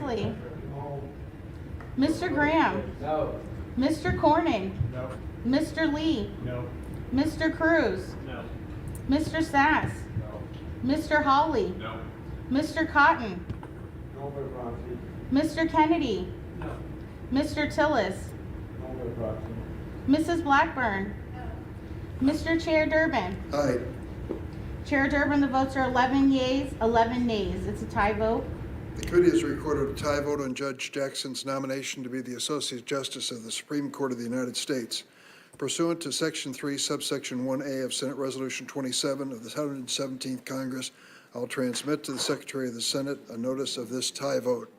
Grassley. Mr. Graham. No. Mr. Corning. No. Mr. Lee. No. Mr. Cruz. No. Mr. Sass. No. Mr. Hawley. No. Mr. Cotton. No for proxy. Mr. Kennedy. No. Mr. Tillis. No for proxy. Mrs. Blackburn. Mr. Chair Durbin. Aye. Chair Durbin, the votes are 11 yeas, 11 nays. It's a tie vote. The committee has recorded a tie vote on Judge Jackson's nomination to be the Associate Justice of the Supreme Court of the United States. Pursuant to Section 3, subsection 1A of Senate Resolution 27 of the 117th Congress, I'll transmit to the Secretary of the Senate a notice of this tie vote.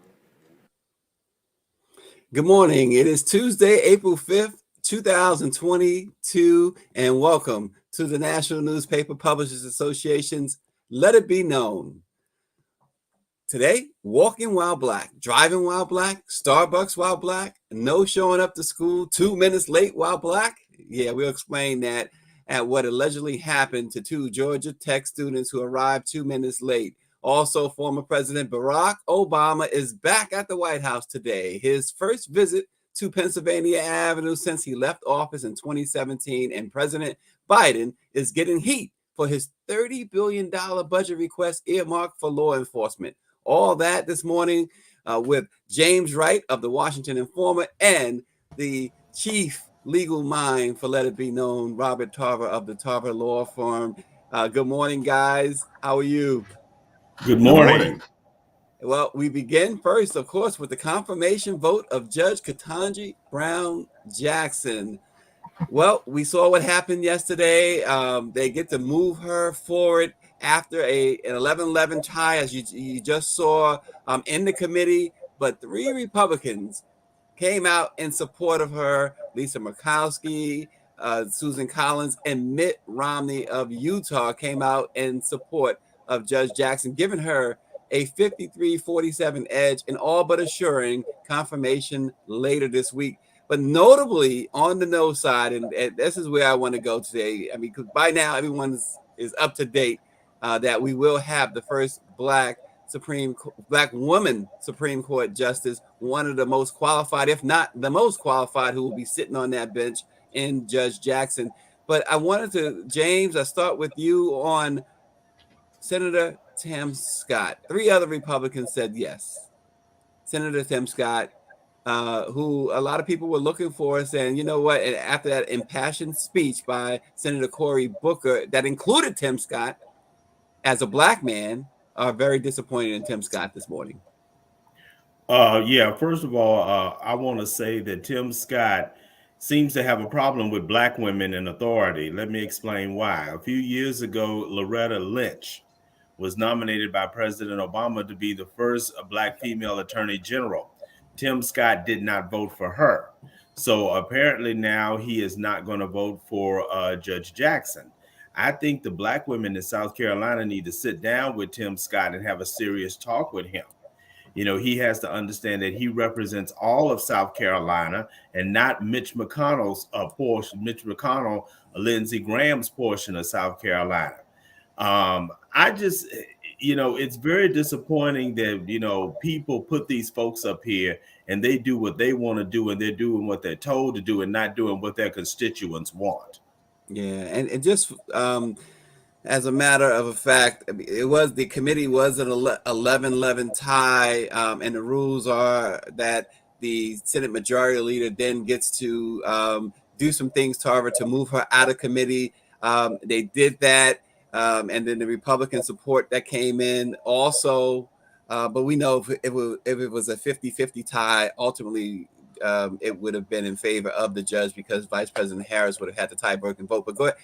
Good morning. It is Tuesday, April 5th, 2022, and welcome to the National Newspaper Publishers Association's Let It Be Known. Today, walking while black, driving while black, Starbucks while black, no showing up to school, 2 minutes late while black. Yeah, we'll explain that at what allegedly happened to two Georgia Tech students who arrived 2 minutes late. Also, former President Barack Obama is back at the White House today. His first visit to Pennsylvania Avenue since he left office in 2017, and President Biden is getting heat for his $30 billion budget request earmarked for law enforcement. All that this morning with James Wright of the Washington Informer and the chief legal mind for Let It Be Known, Robert Tarver of the Tarver Law Firm. Good morning, guys. How are you? Good morning. Well, we begin first, of course, with the confirmation vote of Judge Katanji Brown Jackson. Well, we saw what happened yesterday. They get to move her forward after an 11-11 tie, as you just saw in the committee. But 3 Republicans came out in support of her: Lisa Murkowski, Susan Collins, and Mitt Romney of Utah came out in support of Judge Jackson, giving her a 53-47 edge, and all but assuring confirmation later this week. But notably on the no side, and this is where I want to go today. I mean, because by now everyone is up to date that we will have the first black woman Supreme Court justice, one of the most qualified, if not the most qualified, who will be sitting on that bench in Judge Jackson. But I wanted to, James, I start with you on Senator Tim Scott. 3 other Republicans said yes. Senator Tim Scott, who a lot of people were looking for, saying, you know what, and after that impassioned speech by Senator Cory Booker that included Tim Scott as a black man, are very disappointed in Tim Scott this morning. Yeah, first of all, I want to say that Tim Scott seems to have a problem with black women in authority. Let me explain why. A few years ago, Loretta Lynch was nominated by President Obama to be the first black female attorney general. Tim Scott did not vote for her. So apparently now he is not going to vote for Judge Jackson. I think the black women in South Carolina need to sit down with Tim Scott and have a serious talk with him. You know, he has to understand that he represents all of South Carolina and not Mitch McConnell's portion, Mitch McConnell, Lindsey Graham's portion of South Carolina. I just, you know, it's very disappointing that, you know, people put these folks up here and they do what they want to do, and they're doing what they're told to do and not doing what their constituents want. Yeah, and just as a matter of a fact, the committee was an 11-11 tie, and the rules are that the Senate Majority Leader then gets to do some things to her to move her out of committee. They did that, and then the Republican support that came in also. But we know if it was a 50-50 tie, ultimately it would have been in favor of the judge, because Vice President Harris would have had the tie-breaking vote. But go ahead,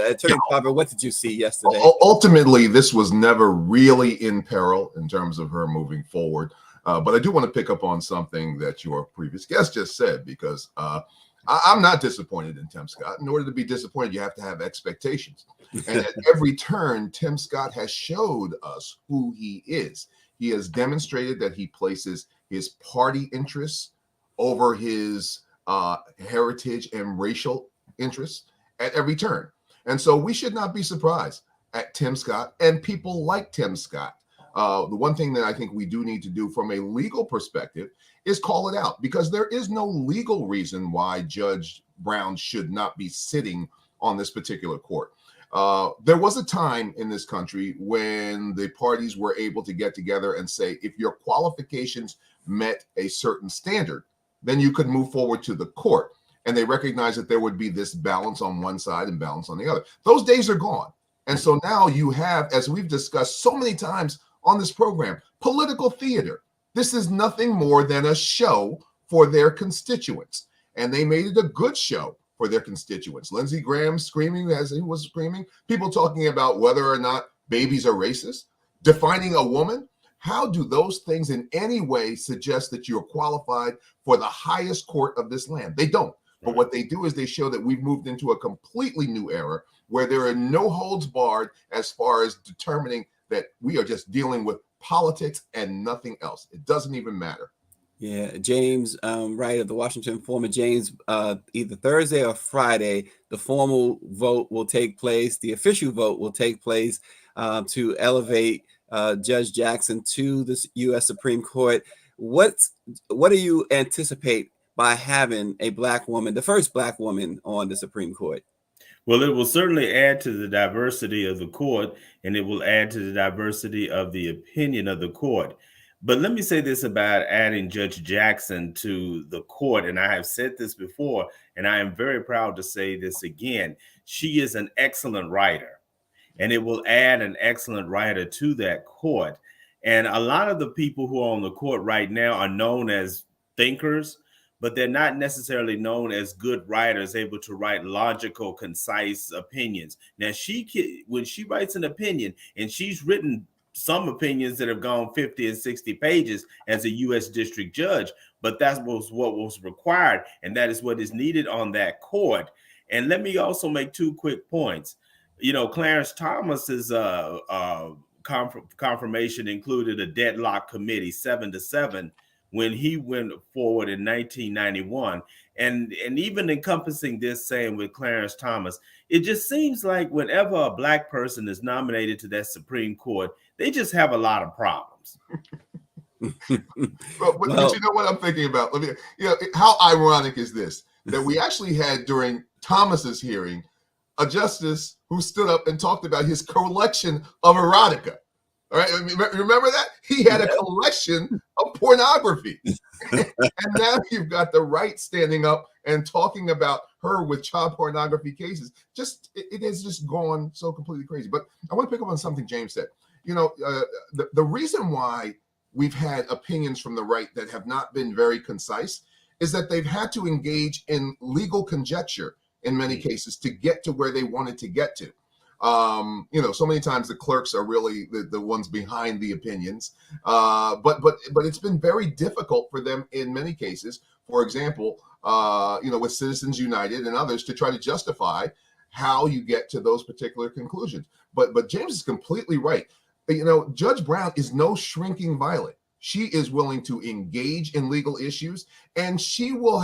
Attorney Tarver, what did you see yesterday? Ultimately, this was never really in peril in terms of her moving forward. But I do want to pick up on something that your previous guest just said, because I'm not disappointed in Tim Scott. In order to be disappointed, you have to have expectations. And at every turn, Tim Scott has showed us who he is. He has demonstrated that he places his party interests over his heritage and racial interests at every turn. And so we should not be surprised at Tim Scott and people like Tim Scott The one thing that I think we do need to do from a legal perspective is call it out, because there is no legal reason why Judge Brown should not be sitting on this particular court. There was a time in this country when the parties were able to get together and say, if your qualifications met a certain standard, then you could move forward to the court. And they recognized that there would be this balance on one side and balance on the other. Those days are gone. And so now you have, as we've discussed so many times on this program, political theater. This is nothing more than a show for their constituents. And they made it a good show for their constituents. Lindsey Graham screaming as he was screaming, people talking about whether or not babies are racist, defining a woman. How do those things in any way suggest that you're qualified for the highest court of this land? They don't. But what they do is they show that we've moved into a completely new era where there are no holds barred as far as determining that we are just dealing with politics and nothing else. It doesn't even matter. Yeah, James Wright of the Washington Informer. James, either Thursday or Friday, the formal vote will take place. The official vote will take place to elevate Judge Jackson to the U.S. Supreme Court. What do you anticipate by having a Black woman, the first Black woman on the Supreme Court? Well, it will certainly add to the diversity of the court, and it will add to the diversity of the opinion of the court. But let me say this about adding Judge Jackson to the court, and I have said this before, and I am very proud to say this again. She is an excellent writer, and it will add an excellent writer to that court. And a lot of the people who are on the court right now are known as thinkers, but they're not necessarily known as good writers, able to write logical, concise opinions. Now, when she writes an opinion, and she's written some opinions that have gone 50 and 60 pages as a U.S. district judge, but that was what was required, and that is what is needed on that court. And let me also make two quick points. You know, Clarence Thomas's confirmation included a deadlock committee, 7-7, when he went forward in 1991. And even encompassing this, saying with Clarence Thomas, it just seems like whenever a Black person is nominated to that Supreme Court, they just have a lot of problems. But you know what I'm thinking about? How ironic is this? That we actually had during Thomas's hearing a justice who stood up and talked about his collection of erotica. All right, remember that? He had a collection of pornography. And now you've got the right standing up and talking about her with child pornography cases. It has just gone so completely crazy. But I want to pick up on something James said. You know, the reason why we've had opinions from the right that have not been very concise is that they've had to engage in legal conjecture in many cases to get to where they wanted to get to. So many times the clerks are really the ones behind the opinions. But it's been very difficult for them in many cases. For example, with Citizens United and others, to try to justify how you get to those particular conclusions. But James is completely right. Judge Brown is no shrinking violet. She is willing to engage in legal issues, and she will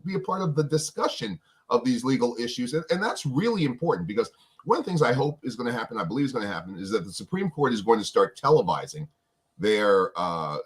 be a part of the discussion of these legal issues. And that's really important, because one of the things I hope is going to happen, I believe is going to happen, is that the Supreme Court is going to start televising their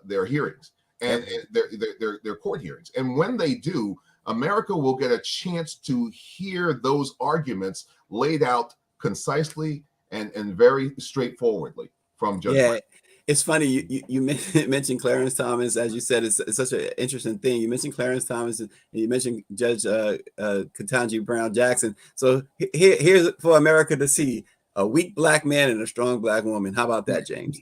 hearings and their court hearings. And when they do, America will get a chance to hear those arguments laid out concisely and very straightforwardly from Judge Brown. It's funny you mentioned Clarence Thomas. As you said, it's such an interesting thing. You mentioned Clarence Thomas and you mentioned Judge Katanji Brown Jackson. So here's for America to see: a weak Black man and a strong Black woman. How about that, James?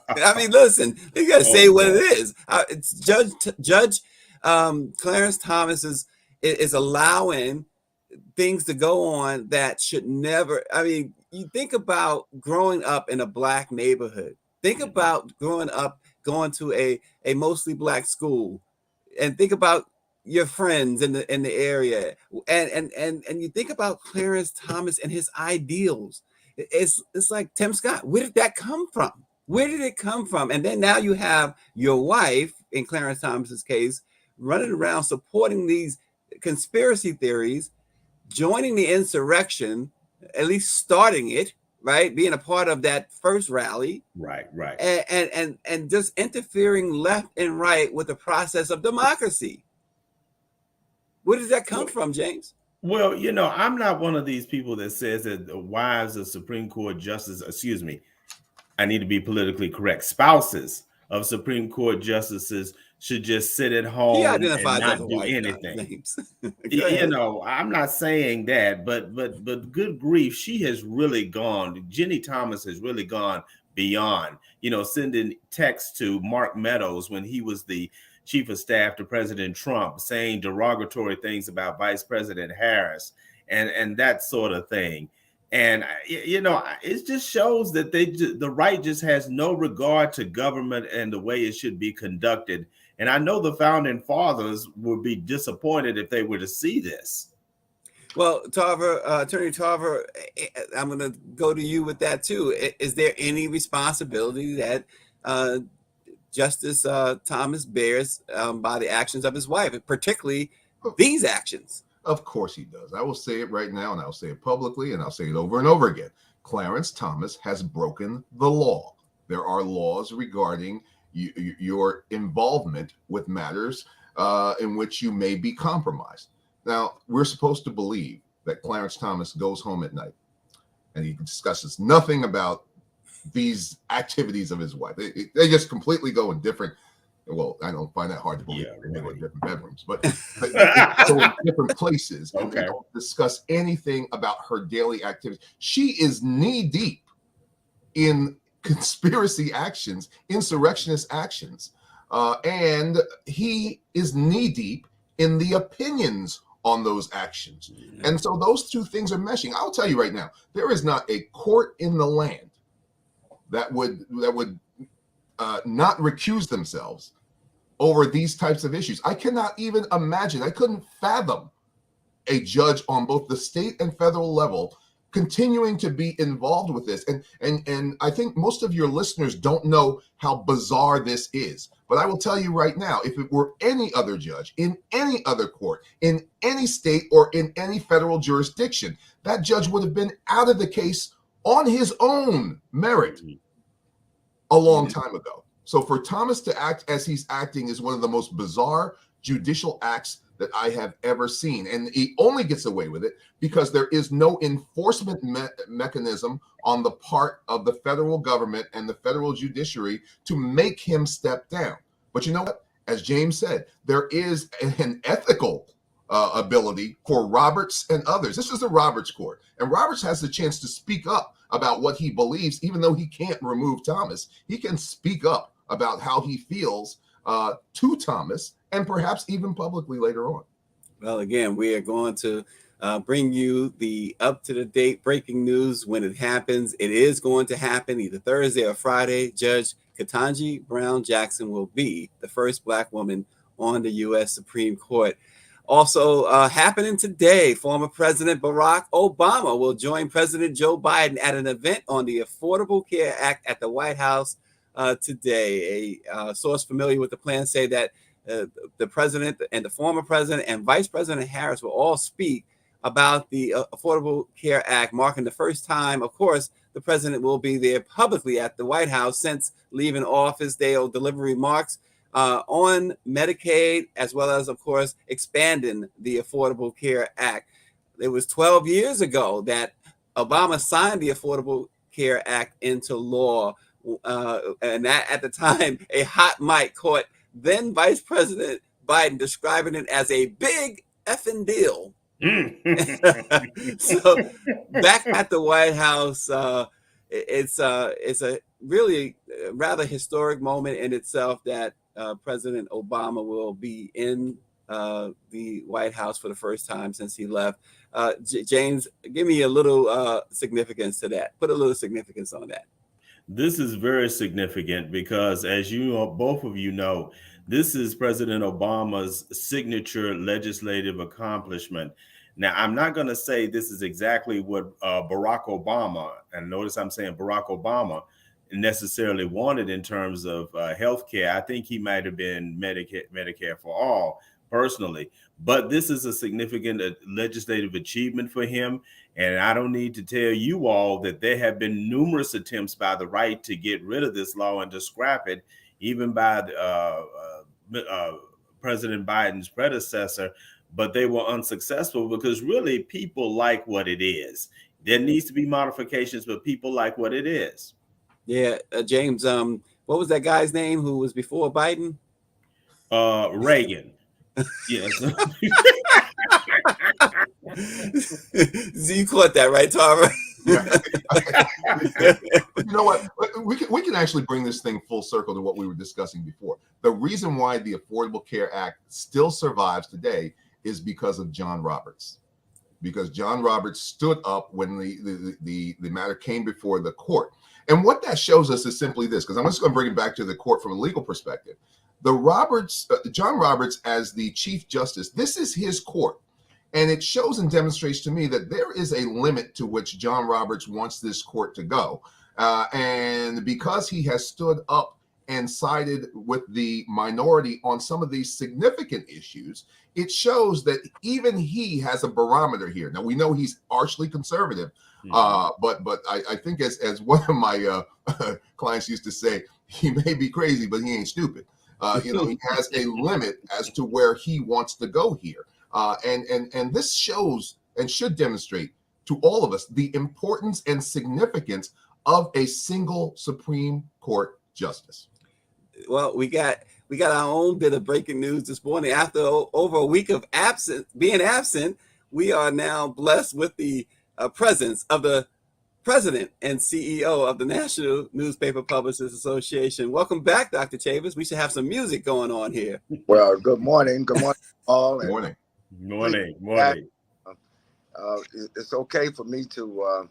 I mean, listen, you got to say what it is. It's Judge Clarence Thomas is allowing things to go on that should never. I mean, you think about growing up in a Black neighborhood. Think about growing up going to a mostly Black school, and think about your friends in the area, and you think about Clarence Thomas and his ideals. It's like Tim Scott. Where did that come from? Where did it come from? And then now you have your wife, in Clarence Thomas's case, running around supporting these conspiracy theories, joining the insurrection, at least starting it, right? Being a part of that first rally, Right, right. and just interfering left and right with the process of democracy. Where does that come from, James? Well, I'm not one of these people that says that the wives of Supreme Court justices, excuse me, I need to be politically correct, spouses of Supreme Court justices should just sit at He home and identifies as a not do wife, anything. James. Go ahead. I'm not saying that, but good grief, she has really gone. Jenny Thomas has really gone beyond, sending texts to Mark Meadows when he was the chief of staff to President Trump, saying derogatory things about Vice President Harris and that sort of thing. And it just shows that the right just has no regard to government and the way it should be conducted. And I know the founding fathers would be disappointed if they were to see this. Well, Tarver, Attorney Tarver, I'm going to go to you with that too. Is there any responsibility that Justice Thomas bears by the actions of his wife, particularly these actions? Of course he does. I will say it right now, and I'll say it publicly, and I'll say it over and over again. Clarence Thomas has broken the law. There are laws regarding your involvement with matters in which you may be compromised. Now, we're supposed to believe that Clarence Thomas goes home at night and he discusses nothing about these activities of his wife. They just completely go in different. Well, I don't find that hard to believe. They go in different bedrooms, but they go in different places, and they don't discuss anything about her daily activities. She is knee deep in conspiracy actions, insurrectionist actions, and he is knee deep in the opinions on those actions. And so those two things are meshing. I'll tell you right now, there is not a court in the land that would not recuse themselves over these types of issues. I cannot even imagine. I couldn't fathom a judge on both the state and federal level continuing to be involved with this. And I think most of your listeners don't know how bizarre this is. But I will tell you right now, if it were any other judge in any other court, in any state or in any federal jurisdiction, that judge would have been out of the case on his own merit a long time ago. So for Thomas to act as he's acting is one of the most bizarre judicial acts that I have ever seen. And he only gets away with it because there is no enforcement mechanism on the part of the federal government and the federal judiciary to make him step down. But you know what? As James said, there is an ethical ability for Roberts and others. This is the Roberts court. And Roberts has the chance to speak up about what he believes, even though he can't remove Thomas. He can speak up about how he feels to Thomas, and perhaps even publicly later on. Well, again, we are going to bring you the up-to-the-date breaking news when it happens. It is going to happen either Thursday or Friday. Judge Katanji Brown Jackson will be the first Black woman on the U.S. Supreme Court. Also happening today, former President Barack Obama will join President Joe Biden at an event on the Affordable Care Act at the White House today. A source familiar with the plan say that the president and the former president and Vice President Harris will all speak about the Affordable Care Act, marking the first time, of course, the president will be there publicly at the White House since leaving office. They'll deliver remarks on Medicaid, as well as, of course, expanding the Affordable Care Act. It was 12 years ago that Obama signed the Affordable Care Act into law. And that at the time, a hot mic caught then Vice President Biden describing it as a big effing deal. So back at the White House, it's a really rather historic moment in itself that President Obama will be in the White House for the first time since he left. James, give me a little significance to that. Put a little significance on that. This is very significant because, as you know, both of you know, this is President Obama's signature legislative accomplishment. Now, I'm not going to say this is exactly what Barack Obama, and notice I'm saying Barack Obama, necessarily wanted in terms of health care. I think he might have been Medicare for all personally, but this is a significant legislative achievement for him. And I don't need to tell you all that there have been numerous attempts by the right to get rid of this law and to scrap it, even by President Biden's predecessor, but they were unsuccessful because really people like what it is. There needs to be modifications, but people like what it is. Yeah, James, what was that guy's name who was before Biden? Reagan. Yes. You caught that, right, Tara? You know what? We can actually bring this thing full circle to what we were discussing before. The reason why the Affordable Care Act still survives today is because of John Roberts. Because John Roberts stood up when the matter came before the court. And what that shows us is simply this, because I'm just going to bring it back to the court from a legal perspective. John Roberts as the Chief Justice, this is his court. And it shows and demonstrates to me that there is a limit to which John Roberts wants this court to go. And because he has stood up and sided with the minority on some of these significant issues, it shows that even he has a barometer here. Now, we know he's archly conservative, but I think as one of my clients used to say, he may be crazy, but he ain't stupid. He has a limit as to where he wants to go here. And this shows and should demonstrate to all of us the importance and significance of a single Supreme Court justice. Well, we got our own bit of breaking news this morning. After over a week of being absent, we are now blessed with the presence of the President and CEO of the National Newspaper Publishers Association. Welcome back, Dr. Chavis. We should have some music going on here. Well, good morning. Good morning, all. Good morning. Morning. It's okay for me to,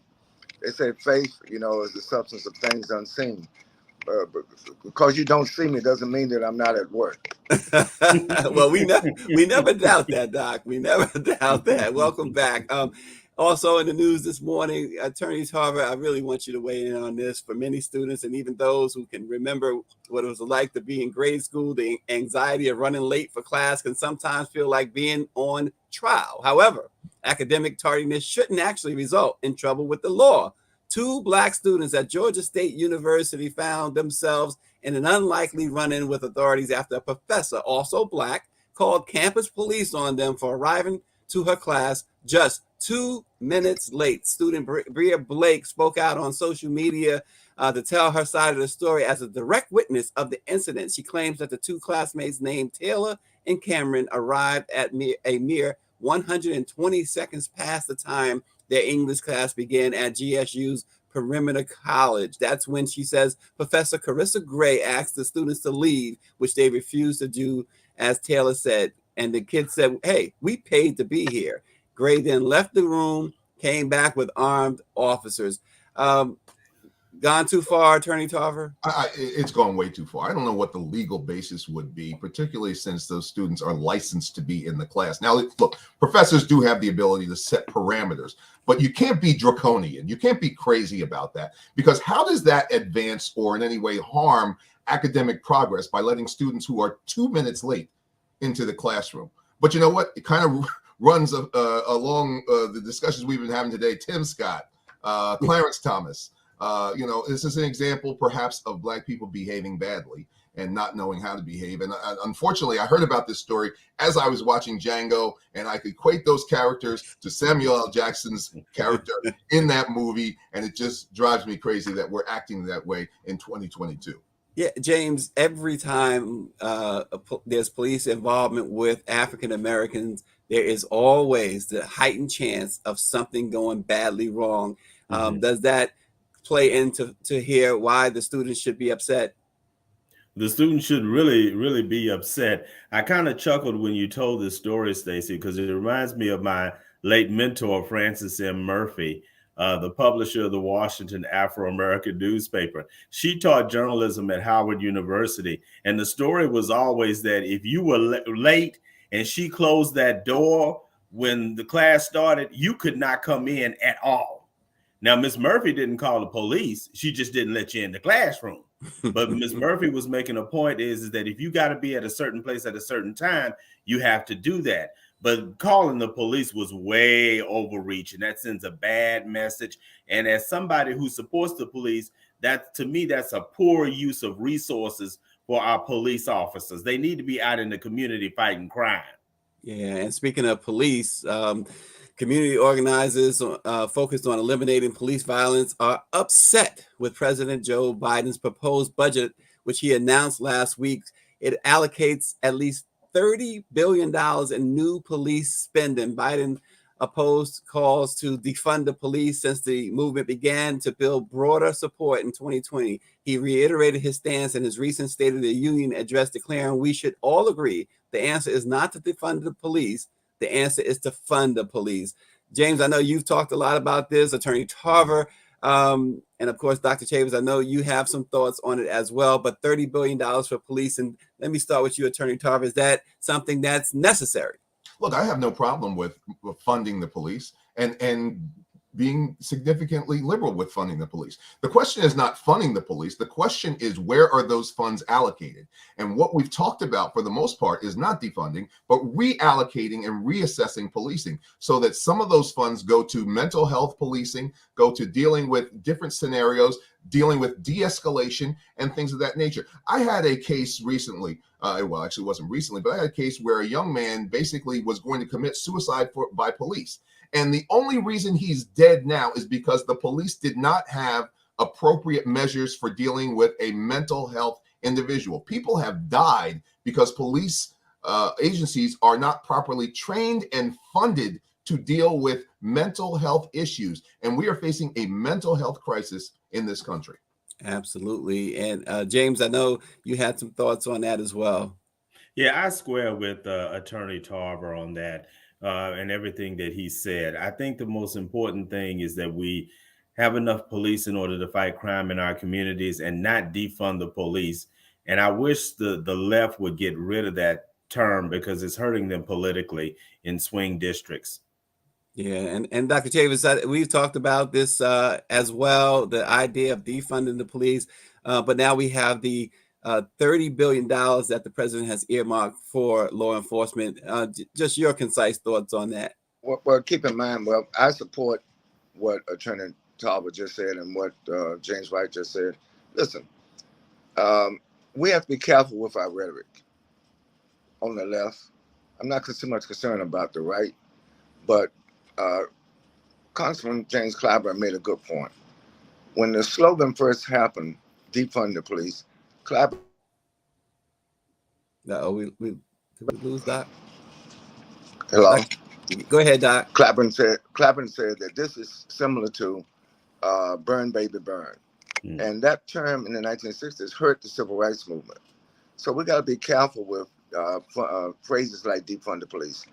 they say faith, is the substance of things unseen. Because you don't see me doesn't mean that I'm not at work. Well, we never doubt that, Doc. We never doubt that. Welcome back. Also in the news this morning, Attorney Tarver, I really want you to weigh in on this. For many students and even those who can remember what it was like to be in grade school, the anxiety of running late for class can sometimes feel like being on trial. However, academic tardiness shouldn't actually result in trouble with the law. 2 Black students at Georgia State University found themselves in an unlikely run-in with authorities after a professor, also Black, called campus police on them for arriving to her class just 2 minutes late. Student Bria Blake spoke out on social media to tell her side of the story as a direct witness of the incident. She claims that the 2 classmates named Taylor and Cameron arrived at a mere 120 seconds past the time their English class began at GSU's Perimeter College. That's when, she says, Professor Carissa Gray asked the students to leave, which they refused to do, as Taylor said. And the kids said, "Hey, we paid to be here." Gray then left the room, came back with armed officers. Gone too far, Attorney Tarver? It's gone way too far. I don't know what the legal basis would be, particularly since those students are licensed to be in the class. Now, look, professors do have the ability to set parameters, but you can't be draconian. You can't be crazy about that, because how does that advance or in any way harm academic progress by letting students who are 2 minutes late into the classroom? But you know what? It kind of runs along the discussions we've been having today. Tim Scott, Clarence Thomas. This is an example perhaps of Black people behaving badly and not knowing how to behave. And unfortunately, I heard about this story as I was watching Django, and I could equate those characters to Samuel L. Jackson's character in that movie. And it just drives me crazy that we're acting that way in 2022. Yeah, James, every time there's police involvement with African Americans, there is always the heightened chance of something going badly wrong. Does that play into hear why the students should be upset? The students should really be upset. I kind of chuckled when you told this story, Stacey, because it reminds me of my late mentor, Frances M. Murphy, the publisher of the Washington Afro-American newspaper. She taught journalism at Howard University. And the story was always that if you were late and she closed that door when the class started, you could not come in at all. Now, Miss Murphy didn't call the police. She just didn't let you in the classroom. But Miss Murphy was making a point is that if you got to be at a certain place at a certain time, you have to do that. But calling the police was way overreach, and that sends a bad message. And as somebody who supports the police, that to me, that's a poor use of resources for our police officers. They need to be out in the community fighting crime. Yeah, and speaking of police, community organizers focused on eliminating police violence are upset with President Joe Biden's proposed budget, which he announced last week. It allocates at least $30 billion in new police spending. Biden opposed calls to defund the police since the movement began to build broader support in 2020. He reiterated his stance in his recent State of the Union address, declaring we should all agree the answer is not to defund the police. The answer is to fund the police. James, I know you've talked a lot about this, Attorney Tarver, and of course, Dr. Chavez, I know you have some thoughts on it as well, but $30 billion for police. And let me start with you, Attorney Tarver. Is that something that's necessary? Look, I have no problem with funding the police and being significantly liberal with funding the police. The question is not funding the police. The question is, where are those funds allocated? And what we've talked about for the most part is not defunding, but reallocating and reassessing policing so that some of those funds go to mental health policing, go to dealing with different scenarios, dealing with de-escalation and things of that nature. I had a case recently, well, actually it wasn't recently, but I had a case where a young man basically was going to commit suicide by police. And the only reason he's dead now is because the police did not have appropriate measures for dealing with a mental health individual. People have died because police agencies are not properly trained and funded to deal with mental health issues. And we are facing a mental health crisis in this country. Absolutely. And James, I know you had some thoughts on that as well. Yeah, I square with Attorney Tarver on that and everything that he said. I think the most important thing is that we have enough police in order to fight crime in our communities and not defund the police. And I wish the left would get rid of that term because it's hurting them politically in swing districts. Yeah, and Dr. Chavis, we've talked about this as well, the idea of defunding the police, but now we have the $30 billion that the president has earmarked for law enforcement. Just your concise thoughts on that. Well, keep in mind, well, I support what Attorney Talbot just said and what James White just said. Listen, we have to be careful with our rhetoric on the left. I'm not so much concerned about the right, but Congressman James Clyburn made a good point. When the slogan first happened, defund the police, Clyburn. Did we lose Doc? Hello? Go ahead, Doc. Clyburn said that this is similar to burn, baby, burn. And that term in the 1960s hurt the civil rights movement. So we got to be careful with phrases like defund the police.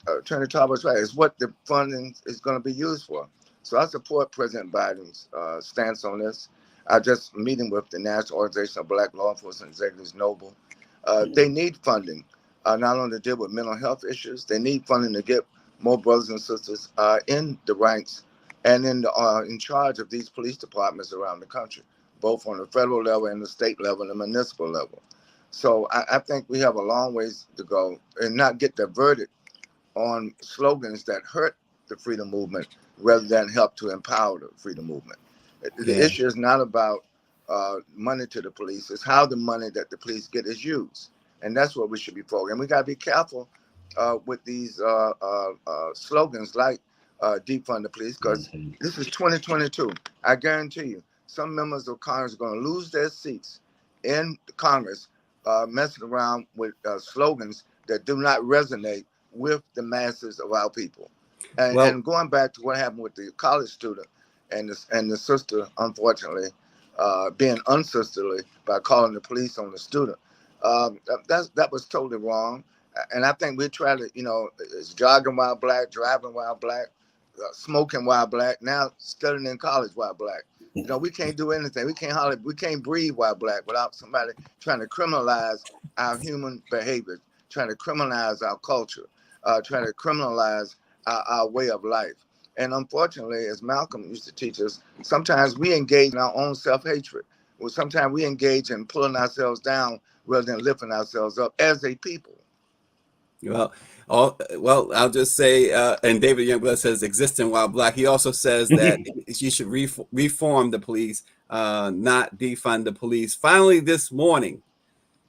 Attorney Talbot's right. It's what the funding is going to be used for. So I support President Biden's stance on this. I just meeting with the National Organization of Black Law Enforcement Executives, NOBLE. They need funding, not only to deal with mental health issues. They need funding to get more brothers and sisters in the ranks and in charge of these police departments around the country, both on the federal level and the state level and the municipal level. So I think we have a long ways to go and not get diverted on slogans that hurt the freedom movement rather than help to empower the freedom movement. The issue is not about money to the police. It's how the money that the police get is used. And that's what we should be focused. And we got to be careful with these slogans like defund the police, because this is 2022. I guarantee you, some members of Congress are going to lose their seats in Congress messing around with slogans that do not resonate with the masses of our people. And going back to what happened with the college student and the sister, unfortunately, being unsisterly by calling the police on the student, that was totally wrong. And I think we try to, it's jogging while black, driving while black, smoking while black, now studying in college while black. We can't do anything. We can't breathe while black without somebody trying to criminalize our human behavior, trying to criminalize our culture, trying to criminalize our way of life. And unfortunately, as Malcolm used to teach us, sometimes we engage in our own self-hatred. Well, sometimes we engage in pulling ourselves down rather than lifting ourselves up as a people. Well, I'll just say, and David Youngblood says existing while black. He also says that you should reform the police, not defund the police. Finally, this morning,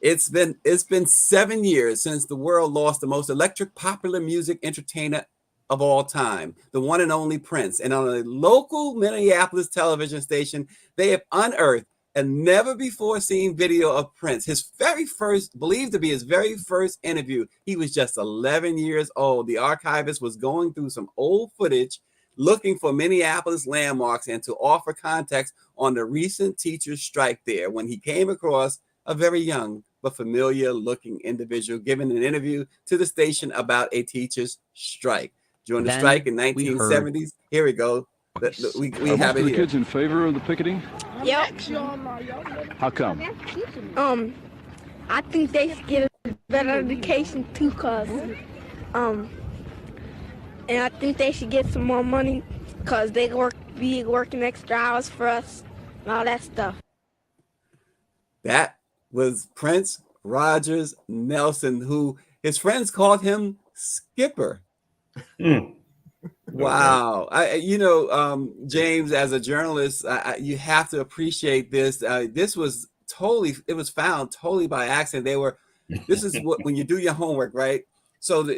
it's been 7 years since the world lost the most electric popular music entertainer of all time, the one and only Prince. And on a local Minneapolis television station, they have unearthed a never before seen video of Prince. Believed to be his very first interview. He was just 11 years old. The archivist was going through some old footage looking for Minneapolis landmarks and to offer context on the recent teachers' strike there when he came across a very young but familiar looking individual giving an interview to the station about a teachers' strike. During the strike in 1970s, here we go. We have it the here. kids in favor of the picketing? Yep. How come? I think they should get a better education too, and I think they should get some more money, cause they be working extra hours for us and all that stuff. That was Prince Rogers Nelson, who his friends called him Skipper. Wow. James, as a journalist, you have to appreciate this. This was it was found totally by accident. This is what, when you do your homework, right? So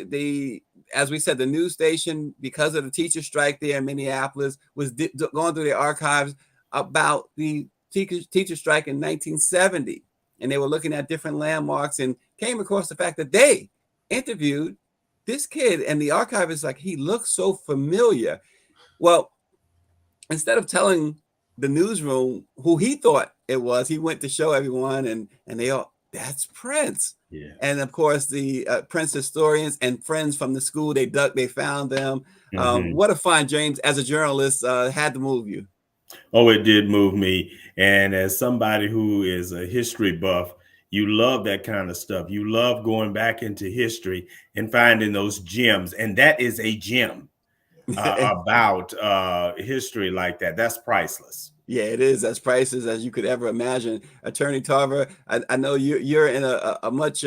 as we said, the news station, because of the teacher strike there in Minneapolis, was going through the archives about the teacher strike in 1970. And they were looking at different landmarks and came across the fact that they interviewed this kid, and the archivist, like, he looks so familiar. Well, instead of telling the newsroom who he thought it was, he went to show everyone, and they all, that's Prince. Yeah. And of course, the Prince historians and friends from the school, they found them. What a find, James, as a journalist, had to move you. Oh, it did move me. And as somebody who is a history buff, you love that kind of stuff. You love going back into history and finding those gems. And that is a gem about history like that. That's priceless. Yeah, it is as priceless as you could ever imagine. Attorney Tarver, I know you're in a much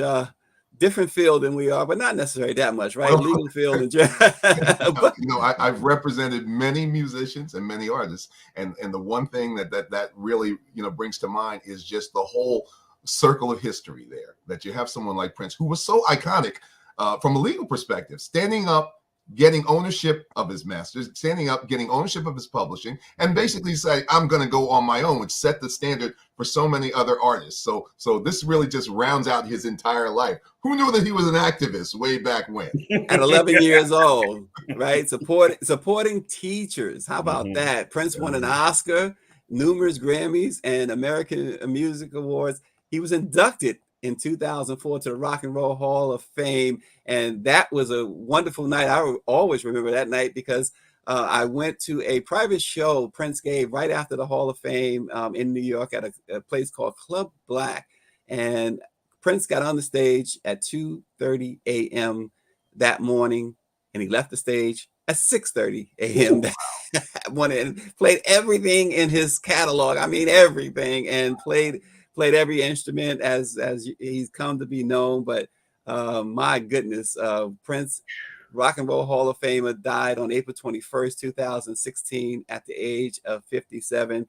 different field than we are, but not necessarily that much, right? Well, legal field in but, I've represented many musicians and many artists, and the one thing that really brings to mind is just the whole circle of history there. That you have someone like Prince, who was so iconic from a legal perspective, standing up, getting ownership of his masters, standing up, getting ownership of his publishing, and basically say, I'm going to go on my own, which set the standard for so many other artists. So this really just rounds out his entire life. Who knew that he was an activist way back when? At 11 years old, right? Supporting teachers. How about that? Prince won an Oscar, numerous Grammys, and American Music Awards. He was inducted in 2004 to the Rock and Roll Hall of Fame. And that was a wonderful night. I will always remember that night because I went to a private show Prince gave right after the Hall of Fame in New York at a place called Club Black. And Prince got on the stage at 2:30 a.m. that morning, and he left the stage at 6:30 a.m. that morning and played everything in his catalog. I mean, everything, and played every instrument as he's come to be known. But my goodness, Prince, Rock and Roll Hall of Famer, died on April 21st, 2016 at the age of 57.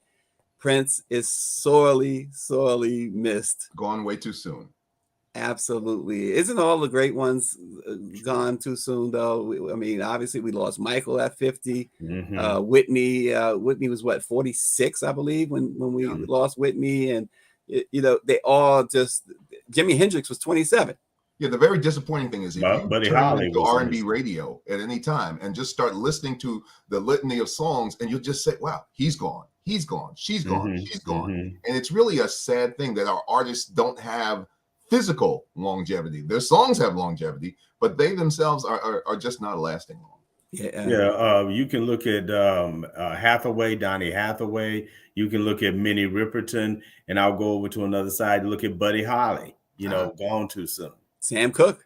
Prince is sorely, sorely missed. Gone way too soon. Absolutely. Isn't all the great ones gone too soon, though? I mean, obviously, we lost Michael at 50. Whitney was, what, 46, I believe, when we lost Whitney. And, they all just, Jimi Hendrix was 27. Yeah, the very disappointing thing is if you Buddy turn Holly into was R&B radio at any time and just start listening to the litany of songs, and you'll just say, wow, he's gone, she's gone, she's gone. And it's really a sad thing that our artists don't have physical longevity. Their songs have longevity, but they themselves are just not lasting long. You can look at Hathaway, Donny Hathaway. You can look at Minnie Riperton, and I'll go over to another side and look at Buddy Holly. Gone too soon. Sam Cooke.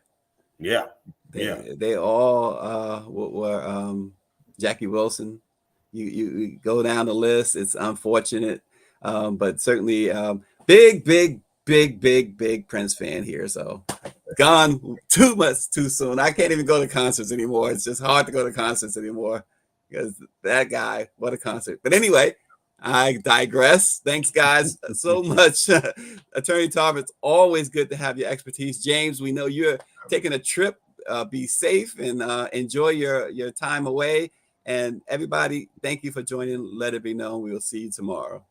They all were Jackie Wilson. You go down the list. It's unfortunate, but certainly big Prince fan here. So gone too much too soon. I can't even go to concerts anymore. It's just hard to go to concerts anymore because that guy, what a concert. But anyway, I digress. Thanks, guys, so much. Attorney Tarver, it's always good to have your expertise. James, we know you're taking a trip. Be safe and enjoy your time away. And everybody, thank you for joining. Let it be known. We will see you tomorrow.